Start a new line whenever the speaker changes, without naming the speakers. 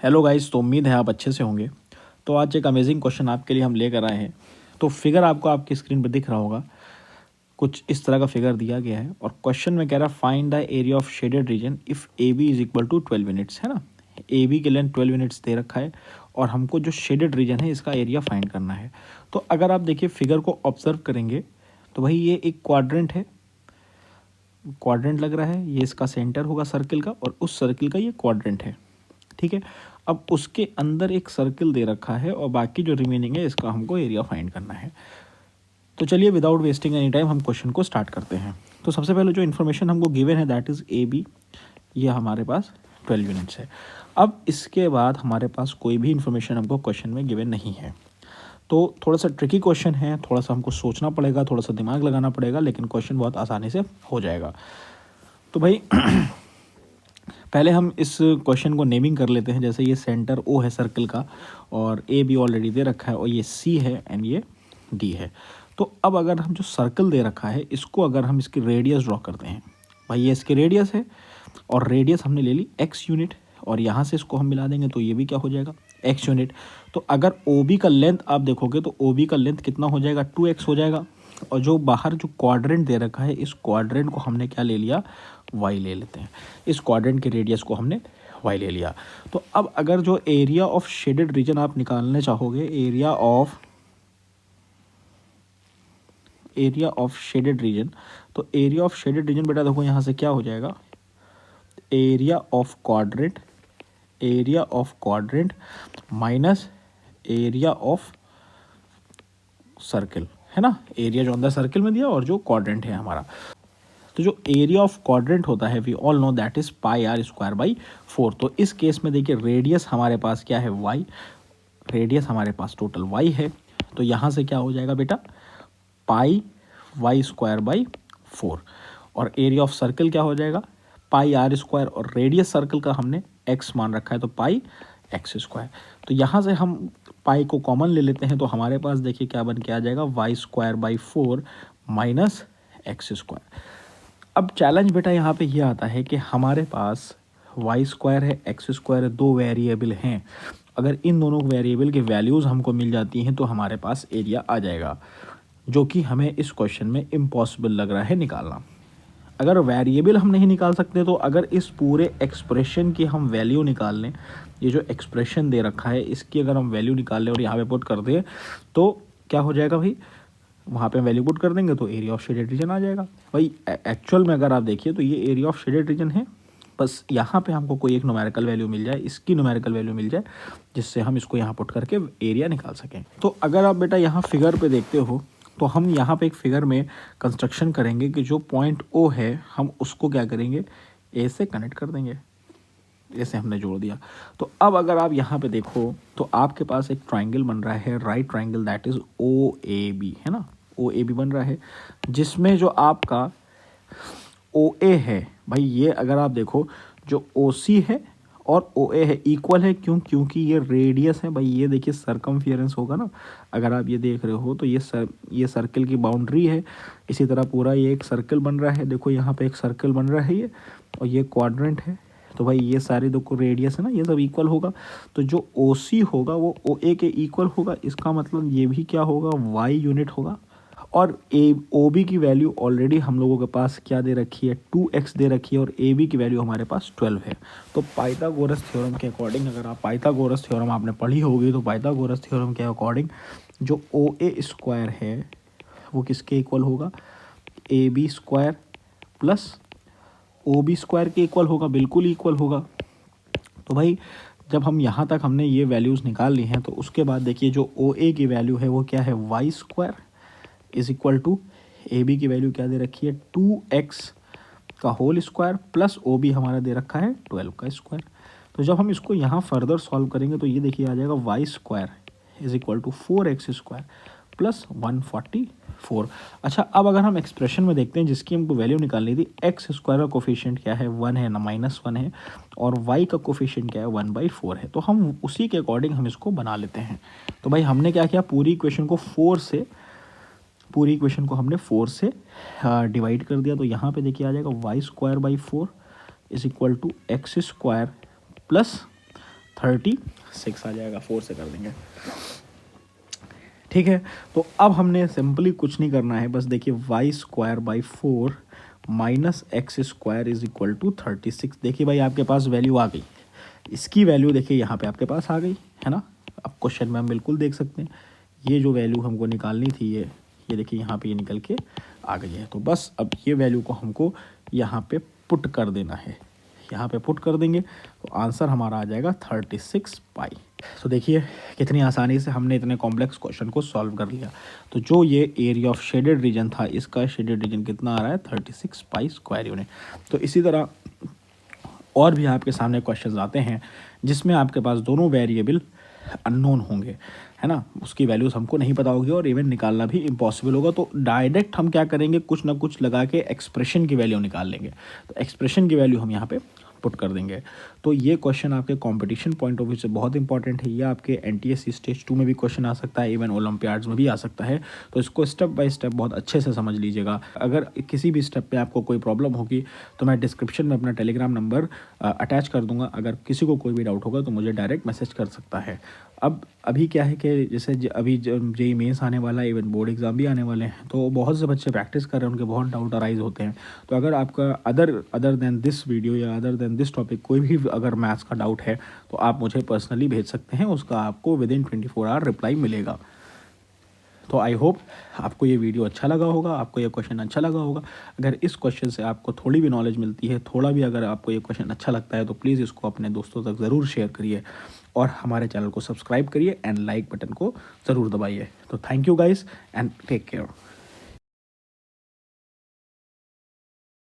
Hello guys, तो उम्मीद है आप अच्छे से होंगे। तो आज एक अमेजिंग क्वेश्चन आपके लिए हम लेकर आए हैं। तो फिगर आपको आपकी स्क्रीन पर दिख रहा होगा। कुछ इस तरह का फिगर दिया गया है और क्वेश्चन में कह रहा है find the area of shaded region if A B is equal to 12 minutes, है ना। ए बी के लेंथ 12 मिनट्स दे रखा है और हमको जो शेडेड रीजन है इसका एरिया फाइंड करना है। तो अगर आप देखिए फिगर को ऑब्जर्व करेंगे तो भाई ये एक क्वाड्रेंट है, क्वाड्रेंट लग रहा है। ये इसका सेंटर होगा सर्किल का और उस सर्किल का ये क्वाड्रेंट है, ठीक है। अब उसके अंदर एक सर्किल दे रखा है और बाकी जो रिमेनिंग है इसका हमको एरिया फाइंड करना है। तो चलिए विदाउट वेस्टिंग एनी टाइम हम क्वेश्चन को स्टार्ट करते हैं। तो सबसे पहले जो इन्फॉर्मेशन हमको गिवन है दैट इज़ ए बी, ये हमारे पास 12 यूनिट्स है। अब इसके बाद हमारे पास कोई भी इन्फॉर्मेशन हमको क्वेश्चन में गिवन नहीं है। तो थोड़ा सा ट्रिकी क्वेश्चन है, थोड़ा सा हमको सोचना पड़ेगा, थोड़ा सा दिमाग लगाना पड़ेगा, लेकिन क्वेश्चन बहुत आसानी से हो जाएगा। तो भाई पहले हम इस क्वेश्चन को नेमिंग कर लेते हैं। जैसे ये सेंटर ओ है सर्कल का और ए बी ऑलरेडी दे रखा है और ये सी है एंड ये डी है। तो अब अगर हम जो सर्कल दे रखा है इसको अगर हम इसकी रेडियस ड्रॉ करते हैं, भाई ये इसकी रेडियस है और रेडियस हमने ले ली एक्स यूनिट और यहाँ से इसको हम मिला देंगे तो ये भी क्या हो जाएगा, एक्स यूनिट। तो अगर ओ बी का लेंथ आप देखोगे तो ओ बी का लेंथ कितना हो जाएगा, 2x हो जाएगा। और जो बाहर जो क्वाड्रेंट दे रखा है इस क्वाड्रेंट को हमने क्या ले लिया, वाई ले लेते हैं। इस क्वाड्रेंट के रेडियस को हमने वाई ले लिया। तो अब अगर जो एरिया ऑफ शेडेड रीजन आप निकालने चाहोगे, एरिया ऑफ शेडेड रीजन, तो एरिया ऑफ शेडेड रीजन बेटा देखो यहाँ से क्या हो जाएगा, area of quadrant minus area of circle, है ना। एरिया जो अंदर सर्किल में दिया और जो क्वाड्रेंट है हमारा। तो जो एरिया ऑफ क्वाड्रेंट होता है we all know that is pi r square by 4। तो इस केस में देखिए रेडियस हमारे पास क्या है, वाई। रेडियस हमारे पास टोटल वाई है, तो यहाँ से क्या हो जाएगा बेटा, पाई वाई स्क्वायर बाई 4। और एरिया ऑफ सर्कल क्या हो जाएगा, पाई आर स्क्वायर, और रेडियस सर्कल का हमने एक्स मान रखा है तो पाई एक्स स्क्वायर। तो यहाँ से हम पाई को कॉमन ले लेते हैं तो हमारे पास देखिए क्या बन के आ जाएगा, y square by 4 minus x square. अब चैलेंज बेटा यहाँ पे ये आता है कि हमारे पास वाई स्क्वायर है, एक्स स्क्वायर है, दो वेरिएबल हैं। अगर इन दोनों वेरिएबल की वैल्यूज़ हमको मिल जाती हैं तो हमारे पास एरिया आ जाएगा, जो कि हमें इस क्वेश्चन में इम्पॉसिबल लग रहा है निकालना। अगर वेरिएबल हम नहीं निकाल सकते तो अगर इस पूरे एक्सप्रेशन की हम वैल्यू निकाल लें, ये जो एक्सप्रेशन दे रखा है इसकी अगर हम वैल्यू निकाल लें और यहाँ पे पुट कर दें तो क्या हो जाएगा भाई, वहाँ पे वैल्यू पुट कर देंगे तो एरिया ऑफ शेडेड रीजन आ जाएगा। भाई एक्चुअल में अगर आप देखिए तो ये एरिया ऑफ शेडेड रीजन है, बस यहाँ पे हमको कोई एक न्यूमेरिकल वैल्यू मिल जाए, इसकी न्यूमेरिकल वैल्यू मिल जाए जिससे हम इसको यहाँ पुट करके एरिया निकाल सकें। तो अगर आप बेटा यहाँ फिगर पे देखते हो तो हम यहाँ पे एक फिगर में कंस्ट्रक्शन करेंगे कि जो पॉइंट ओ है हम उसको क्या करेंगे, ए से कनेक्ट कर देंगे। ऐसे हमने जोड़ दिया। तो अब अगर आप यहाँ पे देखो तो आपके पास एक ट्राइंगल बन रहा है, right triangle, that is O A B, है ना। ओ ए बी बन रहा है जिसमें जो आपका ओ ए है, भाई ये अगर आप देखो जो ओ सी है और ओ ए है इक्वल है, क्योंकि ये रेडियस है। भाई ये देखिए सरकमफियरेंस होगा ना, अगर आप ये देख रहे हो तो ये सर्कल की बाउंड्री है। इसी तरह पूरा ये एक सर्कल बन रहा है, देखो यहाँ पे एक सर्कल बन रहा है ये, और ये क्वाड्रेंट है। तो भाई ये सारे देखो रेडियस है ना, ये सब इक्वल होगा। तो जो ओ सी होगा वो ओ ए के इक्वल होगा, इसका मतलब ये भी क्या होगा, वाई यूनिट होगा। और ए ओ बी की वैल्यू ऑलरेडी हम लोगों के पास क्या दे रखी है, 2x दे रखी है और ए बी की वैल्यू हमारे पास 12 है। तो पाइथागोरस थ्योरम के अकॉर्डिंग, अगर आप पाइथागोरस थ्योरम आपने पढ़ी होगी तो पाइथागोरस थ्योरम के अकॉर्डिंग जो ओ ए स्क्वायर है वो किसके इक्वल होगा, A B square plus O B square के इक्वल होगा, बिल्कुल इक्वल होगा। तो भाई जब हम यहाँ तक हमने ये वैल्यूज़ निकाल ली हैं तो उसके बाद देखिए जो ओ ए की वैल्यू है वो क्या है, y square is equal to A B की वैल्यू क्या दे रखी है, 2x का whole square plus O B हमारा दे रखा है 12 का स्क्वायर। तो जब हम इसको यहाँ फर्दर सॉल्व करेंगे तो ये देखिए आ जाएगा y square is equal to 4x square plus 144। अच्छा अब अगर हम एक्सप्रेशन में देखते हैं जिसकी हमको वैल्यू निकालनी थी, एक्स स्क्वायर का कोफिशिएंट क्या है, 1 है ना, -1 है, और वाई का कोफिशिएंट क्या है, 1/4 है। तो हम उसी के अकॉर्डिंग हम इसको बना लेते हैं। तो भाई हमने क्या किया, पूरी इक्वेशन को हमने 4 से डिवाइड कर दिया। तो यहाँ पे देखिए आ जाएगा y square by 4 is equal to x square plus 36 आ जाएगा, 4 से कर देंगे। ठीक है, तो अब हमने सिंपली कुछ नहीं करना है, बस देखिए y² minus x² is equal to 36। देखिए भाई आपके पास वैल्यू आ गई, इसकी वैल्यू देखिए यहाँ पे आपके पास आ गई है ना। अब क्वेश्चन में हम बिल्कुल देख सकते हैं ये जो वैल्यू हमको निकालनी थी ये देखिए यहाँ पे ये निकल के आ गई है। तो बस अब ये वैल्यू को हमको यहाँ पे पुट कर देना है, यहाँ पे पुट कर देंगे तो आंसर हमारा आ जाएगा 36 पाई। तो देखिए कितनी आसानी से हमने इतने कॉम्प्लेक्स क्वेश्चन को सॉल्व कर लिया। तो जो ये एरिया ऑफ शेडेड रीजन था, इसका शेडेड रीजन कितना आ रहा है 36 पाई स्क्वायर यूनिट। तो इसी तरह और भी आपके सामने क्वेश्चंस आते हैं जिसमें आपके पास दोनों वेरिएबल अननोन होंगे, है ना, उसकी वैल्यूज़ हमको नहीं पता होगी और इवन निकालना भी इम्पॉसिबल होगा। तो डायरेक्ट हम क्या करेंगे, कुछ ना कुछ लगा के एक्सप्रेशन की वैल्यू निकाल लेंगे। तो एक्सप्रेशन की वैल्यू हम यहाँ पे पुट कर देंगे। तो ये क्वेश्चन आपके कंपटीशन पॉइंट ऑफ व्यू से बहुत इंपॉर्टेंट है। ये आपके एनटीएससी स्टेज 2 में भी क्वेश्चन आ सकता है, इवन ओलंपियाड्स में भी आ सकता है। तो इसको स्टेप बाय स्टेप बहुत अच्छे से समझ लीजिएगा। अगर किसी भी स्टेप पे आपको कोई प्रॉब्लम होगी तो मैं डिस्क्रिप्शन में अपना टेलीग्राम नंबर अटैच कर दूंगा। अगर किसी को कोई भी डाउट होगा तो मुझे डायरेक्ट मैसेज कर सकता है। अब अभी क्या है कि जैसे अभी जेईई मेंस आने वाला है, इवन बोर्ड एग्ज़ाम भी आने वाले हैं, तो बहुत से बच्चे प्रैक्टिस कर रहे हैं, उनके बहुत डाउट अराइज होते हैं। तो अगर आपका अदर देन दिस वीडियो या अदर देन दिस टॉपिक कोई भी अगर मैथ्स का डाउट है तो आप मुझे पर्सनली भेज सकते हैं, उसका आपको विदिन 24 आवर रिप्लाई मिलेगा। तो आई होप आपको ये वीडियो अच्छा लगा होगा, आपको ये क्वेश्चन अच्छा लगा होगा। अगर इस क्वेश्चन से आपको थोड़ी भी नॉलेज मिलती है, थोड़ा भी अगर आपको ये क्वेश्चन अच्छा लगता है तो प्लीज़ इसको अपने दोस्तों तक ज़रूर शेयर करिए और हमारे चैनल को सब्सक्राइब करिए एंड लाइक बटन को ज़रूर दबाइए। तो thank you guys and take care.